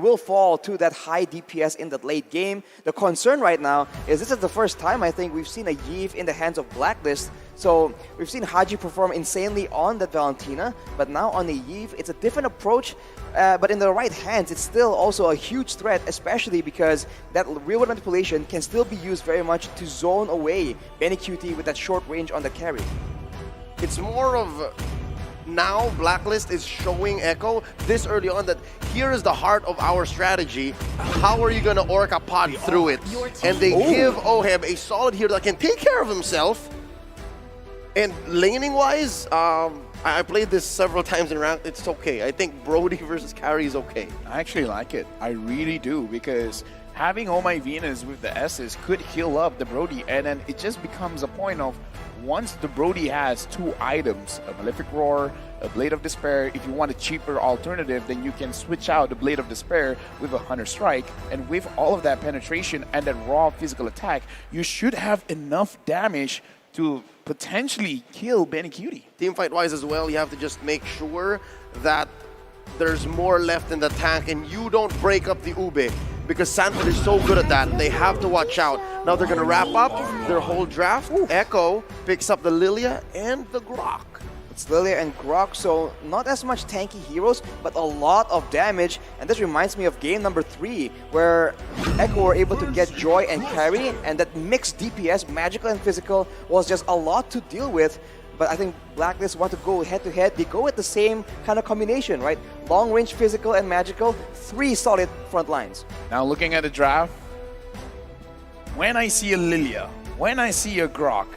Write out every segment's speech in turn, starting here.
will fall to that high DPS in the late game. The concern right now is this is the first time I think we've seen a Yve in the hands of Blacklist. So we've seen Haji perform insanely on that Valentina, but now on the Yve, it's a different approach. But in the right hands, it's still also a huge threat, especially because that real-world manipulation can still be used very much to zone away BLCK with that short range on the carry. It's more of now Blacklist is showing Echo this early on that here is the heart of our strategy. How are you going to Orca pod through it? And they give Oheb a solid hero that can take care of himself. And laning-wise, I played this several times in ranked. It's okay. I think Brody versus Carry is okay. I actually like it. I really do, because having Oh My Venus with the S's could heal up the Brody, and then it just becomes a point of once the Brody has two items, a Malefic Roar, a Blade of Despair. If you want a cheaper alternative, then you can switch out the Blade of Despair with a Hunter Strike, and with all of that penetration and that raw physical attack, you should have enough damage to potentially kill BLCK. Teamfight-wise as well, you have to just make sure that there's more left in the tank and you don't break up the Ube, because Sanford is so good at that. They have to watch out. Now they're going to wrap up their whole draft. Echo picks up the Lilia and the Grok. It's Lilia and Grok, so not as much tanky heroes, but a lot of damage. And this reminds me of game number 3, where Echo were able to get Joy and Carry, and that mixed DPS, magical and physical, was just a lot to deal with. But I think Blacklist want to go head-to-head. They go with the same kind of combination, right? Long-range physical and magical, 3 solid front lines. Now looking at the draft, when I see a Lilia, when I see a Grok,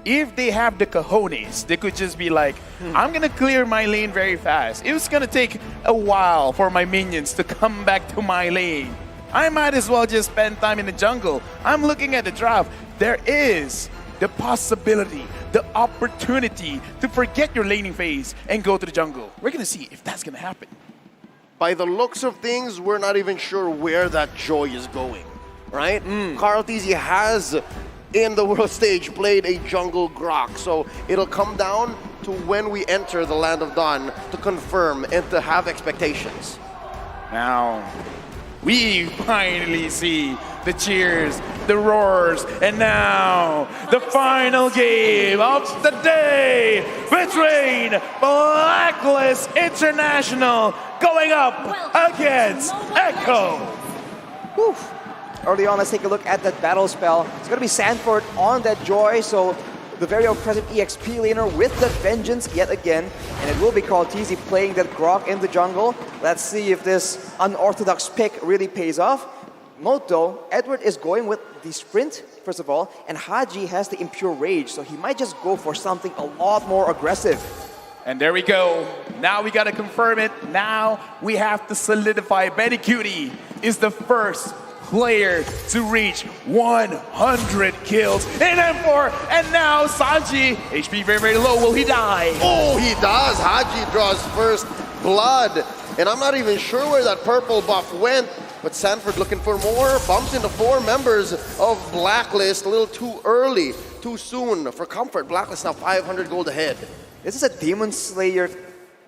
if they have the cojones, they could just be like, I'm going to clear my lane very fast. It's going to take a while for my minions to come back to my lane. I might as well just spend time in the jungle. I'm looking at the draft. There is the possibility, the opportunity to forget your laning phase and go to the jungle. We're going to see if that's going to happen. By the looks of things, we're not even sure where that Joy is going, right? Carl Tizzy has, in the world stage, played a jungle Grok, so it'll come down to when we enter the Land of Dawn to confirm and to have expectations. Now, we finally see the cheers, the roars, and now the final game of the day between Blacklist International going up against Echo. Whew. Early on, let's take a look at that battle spell. It's going to be Sanford on that Joy, so the very oppressive EXP laner with the Vengeance yet again. And it will be Carl Tizzy playing that Grok in the jungle. Let's see if this unorthodox pick really pays off. Note though, Edward is going with the sprint, first of all, and Haji has the Impure Rage, so he might just go for something a lot more aggressive. And there we go. Now we got to confirm it. Now we have to solidify BLCK is the first player to reach 100 kills in M4, and now Sanji, HP very, very low. Will he die? Oh, he does. Haji draws first blood, and I'm not even sure where that purple buff went, but Sanford looking for more. Bumps into 4 members of Blacklist. A little too early, too soon for comfort. Blacklist now 500 gold ahead. This is a Demon Slayer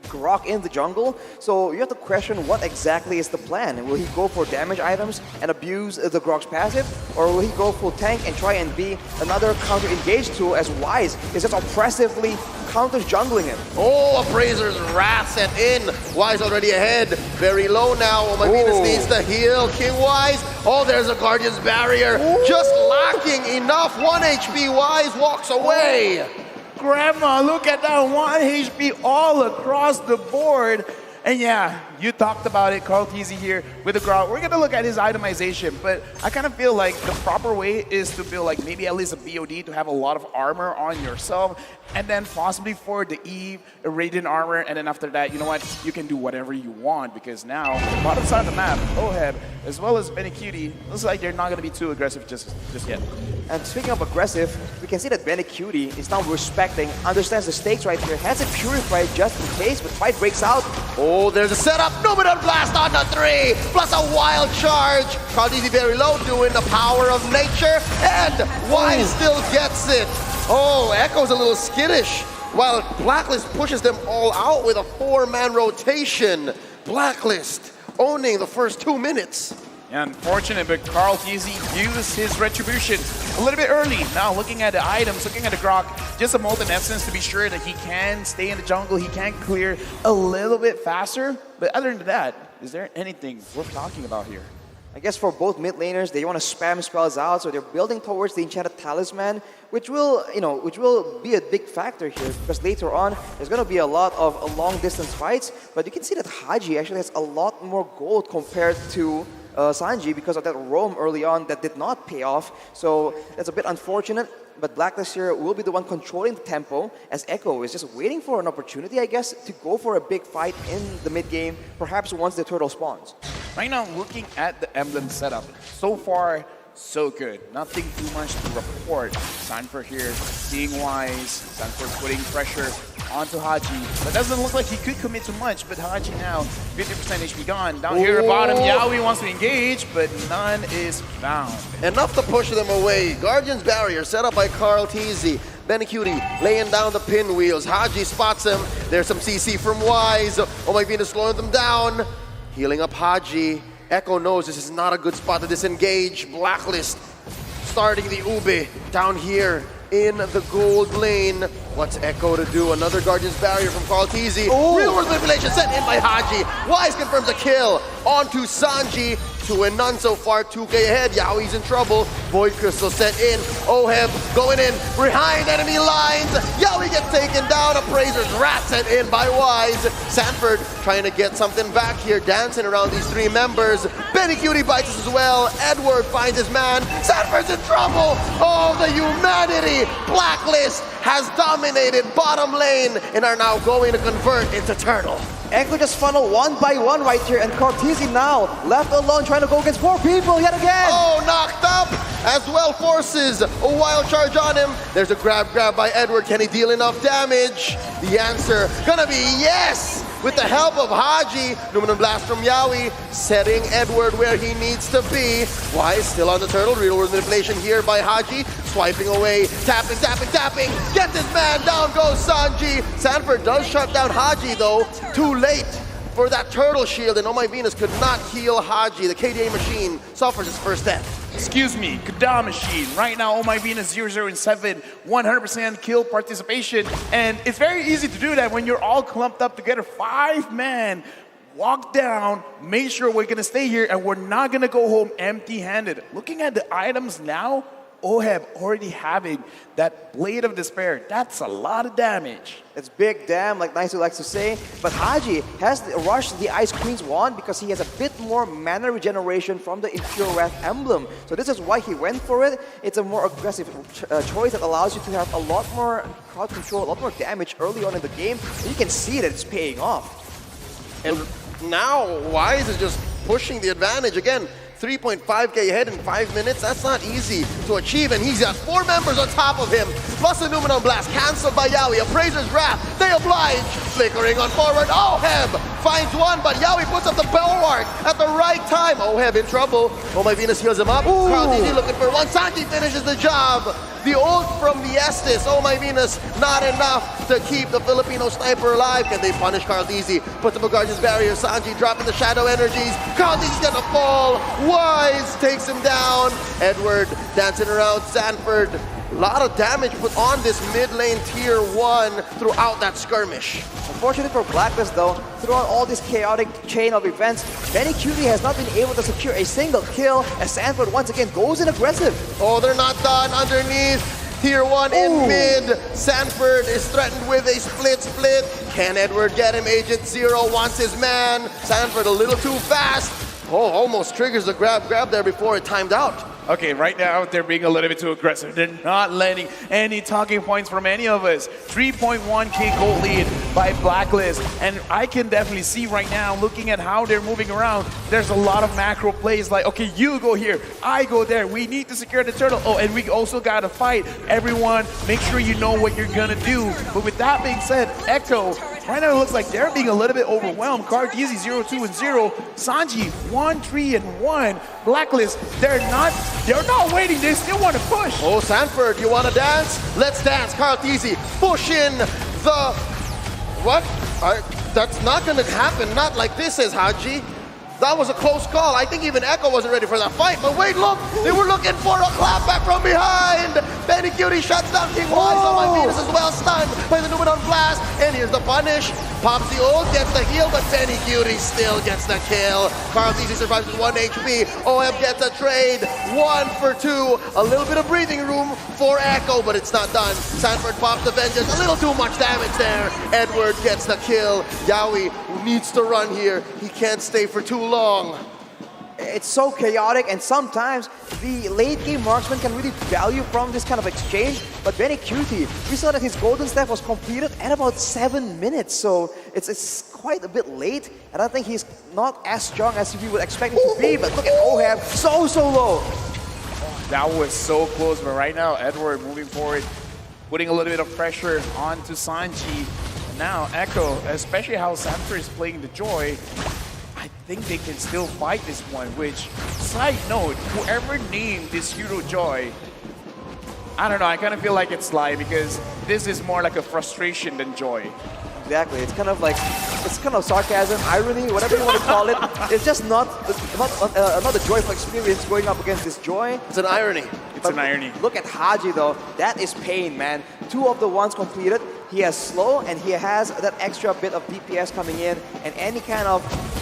Grok in the jungle, so you have to question what exactly is the plan. Will he go for damage items and abuse the Grok's passive, or will he go full tank and try and be another counter-engage tool as Wise is just oppressively counter-jungling him? Oh, Appraiser's Wrath set in. Wise already ahead. Very low now. Oh, my Venus needs to heal. King Wise. Oh, there's a Guardian's Barrier. Just lacking enough. 1 HP. Wise walks away. Grandma, look at that 1 HP all across the board. And yeah, you talked about it, Carl Tizzy here with the Grok. We're gonna look at his itemization, but I kind of feel like the proper way is to build like maybe at least a BOD to have a lot of armor on yourself, and then possibly for the Eve, a Radiant armor, and then after that, you know what, you can do whatever you want, because now, bottom side of the map, Oheb, as well as BLCK, looks like they're not gonna be too aggressive just yet. And speaking of aggressive, we can see that BLCK is now respecting, understands the stakes right here, has it purified just in case, but fight breaks out. Oh, there's a setup. Numenor Blast on the 3, plus a wild charge. Carl Tizzy very low, doing the power of nature, and Wise still gets it. Oh, Echo's a little skittish, while Blacklist pushes them all out with a 4-man rotation. Blacklist owning the first 2 minutes. Yeah, unfortunate, but Carl TZ used his retribution a little bit early. Now looking at the items, looking at the Grok, just a Molten Essence to be sure that he can stay in the jungle, he can clear a little bit faster. But other than that, is there anything worth talking about here? I guess for both mid laners, they want to spam spells out, so they're building towards the Enchanted Talisman, which will be a big factor here, because later on, there's going to be a lot of long-distance fights, but you can see that Haji actually has a lot more gold compared to Sanji because of that roam early on that did not pay off, so that's a bit unfortunate. But Blacklist here will be the one controlling the tempo, as Echo is just waiting for an opportunity, I guess, to go for a big fight in the mid-game, perhaps once the turtle spawns. Right now, looking at the emblem setup, so far, so good. Nothing too much to report. Sanford here, seeing wise. Sanford putting pressure onto Haji. That doesn't look like he could commit too much, but Haji now, 50% HP gone. Down here at bottom, Yaoi wants to engage, but none is found. Enough to push them away. Guardian's barrier set up by Carl TZ. Benecutie laying down the pinwheels. Haji spots him. There's some CC from Wise. Oh my Venus slowing them down. Healing up Haji. Echo knows this is not a good spot to disengage. Blacklist starting the Ube down here in the gold lane. What's Echo to do? Another Guardian's barrier from Carl TZ. Real world manipulation sent in by Haji. Wise confirms a kill onto Sanji. 2 and none so far, 2K ahead. Yaoi's in trouble. Void Crystal sent in. Oheb going in behind enemy lines. Yaoi gets taken down. Appraiser's Wrath sent in by Wise. Sanford trying to get something back here, dancing around these 3 members. Benecutie bites us as well. Edward finds his man. Sanford's in trouble. Oh, the humanity. Blacklist has dominated bottom lane and are now going to convert into turtle. Echo just funneled one by one right here, and Cortese now left alone trying to go against 4 people yet again. Oh, knocked up as well. Forces a wild charge on him. There's a grab by Edward. Can he deal enough damage? The answer gonna be yes. With the help of Haji, Numinum Blast from Yaoi, setting Edward where he needs to be. Wise still on the turtle. Real world manipulation here by Haji. Swiping away, tapping. Get this man down goes Sanji. Sanford does shut down Haji though. Too late for that turtle shield, and Oh My Venus could not heal Haji. The KDA machine suffers its first death. Excuse me, Kada Machine. Right now, Oh My Venus 0-0-7, 100% kill participation. And it's very easy to do that when you're all clumped up together. 5 man, walk down, make sure we're gonna stay here and we're not gonna go home empty-handed. Looking at the items now, Oheb already having that Blade of Despair. That's a lot of damage. It's big damn, like Nice likes to say. But Haji has rushed the Ice Queen's wand because he has a bit more mana regeneration from the Impure Wrath emblem. So this is why he went for it. It's a more aggressive choice that allows you to have a lot more crowd control, a lot more damage early on in the game. And you can see that it's paying off. And now Wise is just pushing the advantage again. 3.5k ahead in 5 minutes, that's not easy to achieve, and he's got 4 members on top of him, plus a Numinum Blast, cancelled by Yaoi, Appraiser's Wrath, they oblige, flickering on forward, Oheb finds one, but Yaoi puts up the bulwark at the right time. Oheb in trouble, Oh My Venus heals him up, Carl TZ looking for one, Sanji finishes the job. The ult from the Estes, Oh My Venus, not enough to keep the Filipino sniper alive. Can they punish Carl TZ? Puts up a Guardian's barrier, Sanji dropping the shadow energies. Carl TZ's gonna fall. Wise takes him down. Edward dancing around Sanford. A lot of damage put on this mid lane tier 1 throughout that skirmish. Unfortunately for Blacklist though, throughout all this chaotic chain of events, Benecutie has not been able to secure a single kill as Sanford once again goes in aggressive. Oh, they're not done underneath. Tier 1 in mid. Sanford is threatened with a split. Can Edward get him? Agent Zero wants his man. Sanford a little too fast. Oh, almost triggers the grab there before it timed out. Okay, right now they're being a little bit too aggressive. They're not letting any talking points from any of us. 3.1k gold lead by Blacklist. And I can definitely see right now, looking at how they're moving around, there's a lot of macro plays like, okay, you go here, I go there. We need to secure the turtle. Oh, and we also got to fight. Everyone, make sure you know what you're going to do. But with that being said, Echo, right now it looks like they're being a little bit overwhelmed. Kargizi 0-2-0. Sanji 1-3-1. Blacklist, they're not waiting, they still want to push. Oh, Sanford, you want to dance? Let's dance. Carl TZ push in the... What? That's not going to happen. Not like this, says Haji. That was a close call. I think even Echo wasn't ready for that fight. But wait, look! They were looking for a clapback from behind! Benny Cutie shuts down King Wise on my Venus as well, stunned by the Numenon Blast. And here's the punish. Pops the ult, gets the heal, but Benny Cutie still gets the kill. Carl Easy survives with 1 HP. OM gets a trade. 1 for 2. A little bit of breathing room for Echo, but it's not done. Sanford pops the Vengeance. A little too much damage there. Edward gets the kill. Yawi needs to run here. He can't stay for too long. It's so chaotic, and sometimes the late game marksman can really value from this kind of exchange. But Benny Cutie, we saw that his golden staff was completed at about 7 minutes, so it's quite a bit late, and I think he's not as strong as we would expect him to be. But look at Ohab, so low. That was so close, but right now Edward moving forward, putting a little bit of pressure onto Sanji. Now Echo, especially how Sanford is playing the Joy, I think they can still fight this one, which, side note, whoever named this hero Joy, I don't know, I kind of feel like it's Sly because this is more like a frustration than joy. Exactly, it's kind of sarcasm, irony, whatever you want to call it. It's just not a joyful experience going up against this Joy. It's an irony. It's an irony. Look at Haji though, that is pain, man. 2 of the ones completed. He has slow and he has that extra bit of DPS coming in, and any kind of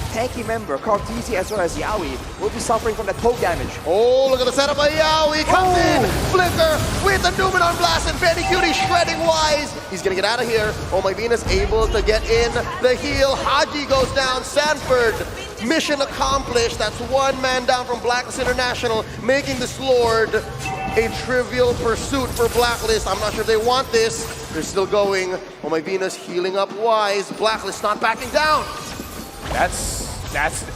tanky member, Cartesi as well as Yawi, will be suffering from that poke damage. Oh, look at the setup by Yawi. Comes in, Flicker with the Numenon Blast, and Benny Cutie shredding Wise. He's gonna get out of here. Oh my Venus able to get in the heal. Haji goes down. Sanford, mission accomplished. That's 1 man down from Blacklist International, making this Lord a trivial pursuit for Blacklist. I'm not sure if they want this. They're still going. Oh my Venus healing up Wise. Blacklist not backing down. That's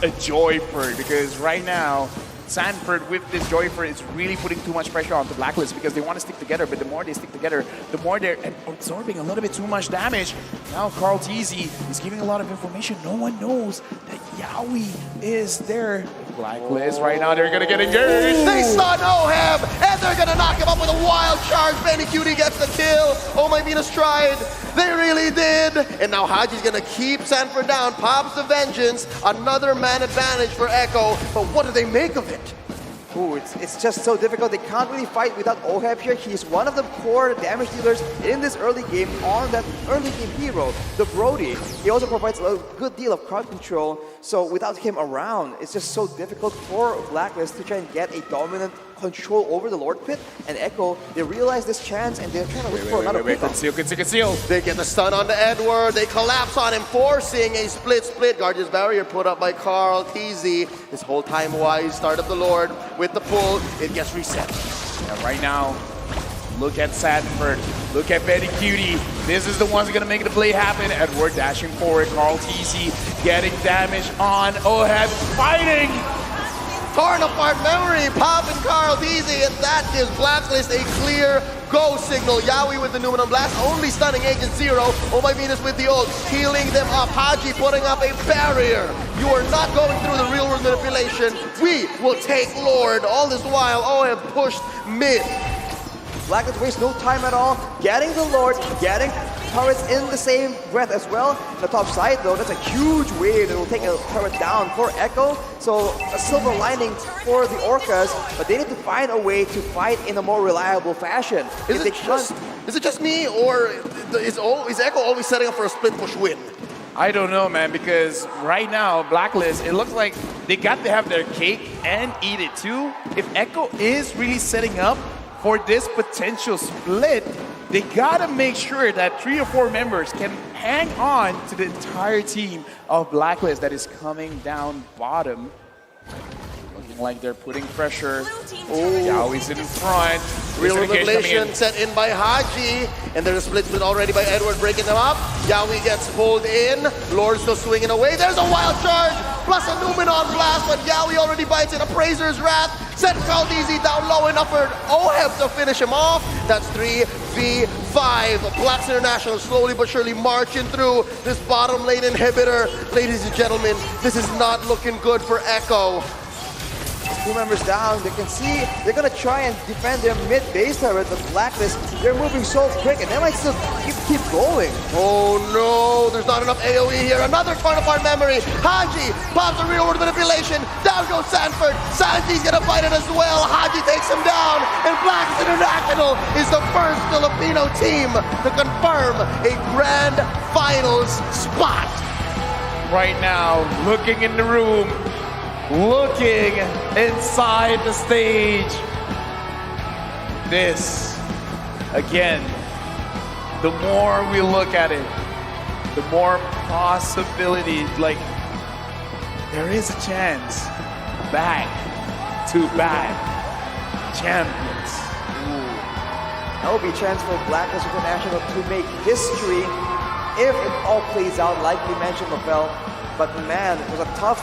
a Joyford, because right now Sanford with this Joyford is really putting too much pressure onto Blacklist because they want to stick together, but the more they stick together, the more they're absorbing a little bit too much damage. Now Carl Teasy is giving a lot of information. No one knows that Yawi is there. Blacklist right now, they're gonna get engaged. They stun Ohab, and they're gonna knock him up with a wild charge. Benny Cutie gets the kill. Oh my Venus tried. They really did. And now Haji's gonna keep Sanford down. Pops the Vengeance. Another man advantage for Echo. But what do they make of it? Ooh, it's just so difficult. They can't really fight without Ohab here. He's one of the core damage dealers in this early game on that early game hero, the Brody. He also provides a good deal of crowd control. So without him around, it's just so difficult for Blacklist to try and get a dominant control over the Lord Pit. And Echo, they realize this chance and they're trying to look for another pick. Conceal. They get the stun onto Edward. They collapse on him, forcing a split. Guardian's Barrier put up by Carl Teasy. This whole time Wise, start of the Lord with the pull. It gets reset. And right now, look at Sanford. Look at Betty Cutie. This is the one's gonna make the play happen. Edward dashing forward. Carl Teasy getting damage on Ohab, fighting. Torn apart memory, Pop and Carl Teasy, and that gives Blacklist a clear go signal. Yawi with the Numenon Blast, only stunning Agent Zero. Oh my Venus with the ult, healing them up. Haji putting up a barrier. You are not going through the real world manipulation. We will take Lord. All this while, OM pushed mid. Blacklist wastes no time at all, getting the Lord, getting turrets in the same breath as well. The top side though, that's a huge wave that will take a turret down for Echo. So a silver lining for the Orcas, but they need to find a way to fight in a more reliable fashion. Is it just me, or is Echo always setting up for a split push win? I don't know, man, because right now, Blacklist, it looks like they got to have their cake and eat it too. If Echo is really setting up for this potential split, they gotta make sure that 3 or 4 members can hang on to the entire team of Blacklist that is coming down bottom. Looking like they're putting pressure. Oh, Yawi's in front. Real Revelation set in by Haji, and there's a split already by Edward breaking them up. Yawi gets pulled in. Lord still swinging away. There's a wild charge, plus a Numenon Blast, but Yawi already bites it. Appraiser's Wrath. Set Caldeezy down low enough for Oheb to finish him off. That's 3v5. Blacks International slowly but surely marching through this bottom lane inhibitor. Ladies and gentlemen, this is not looking good for Echo. 2 members down. They can see they're gonna try and defend their mid base tower. The Blacklist, they're moving so quick, and they might still keep going. Oh no, there's not enough AoE here. Another torn apart memory. Haji pops a real world manipulation. Down goes Sanford. Sanji's gonna fight it as well. Haji takes him down. And Blacklist International is the first Filipino team to confirm a grand finals spot. Right now, looking in the room, looking inside the stage. This, again, the more we look at it, the more possibility, like, there is a chance back to back champions. That will be a chance for Blacklist International to make history if it all plays out like we mentioned, Mabel. But man, it was a tough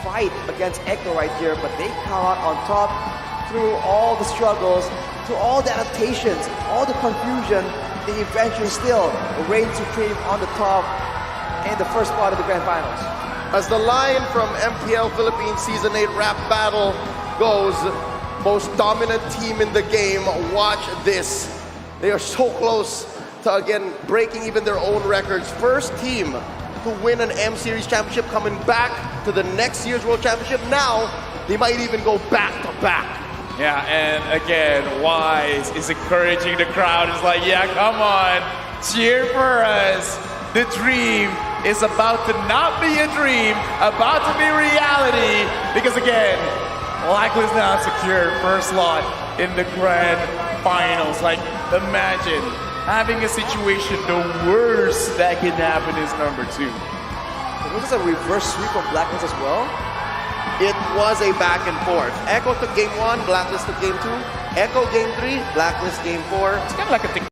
fight against Echo right here, but they come out on top through all the struggles, through all the adaptations, all the confusion. They eventually still reign supreme on the top in the first part of the Grand Finals. As the line from MPL Philippines Season 8 rap battle goes, most dominant team in the game, watch this. They are so close to, again, breaking even their own records. First team to win an M Series championship, coming back to the next year's World Championship. Now, they might even go back to back. Yeah, and again, Wise is encouraging the crowd. It's like, yeah, come on, cheer for us. The dream is about to not be a dream, about to be reality. Because again, Blacklist now secured first slot in the Grand Finals. Like, imagine having a situation, the worst that can happen is number 2. Was this a reverse sweep from Blacklist as well? It was a back and forth. Echo took game 1, Blacklist took game 2. Echo game 3, Blacklist game 4. It's kind of like a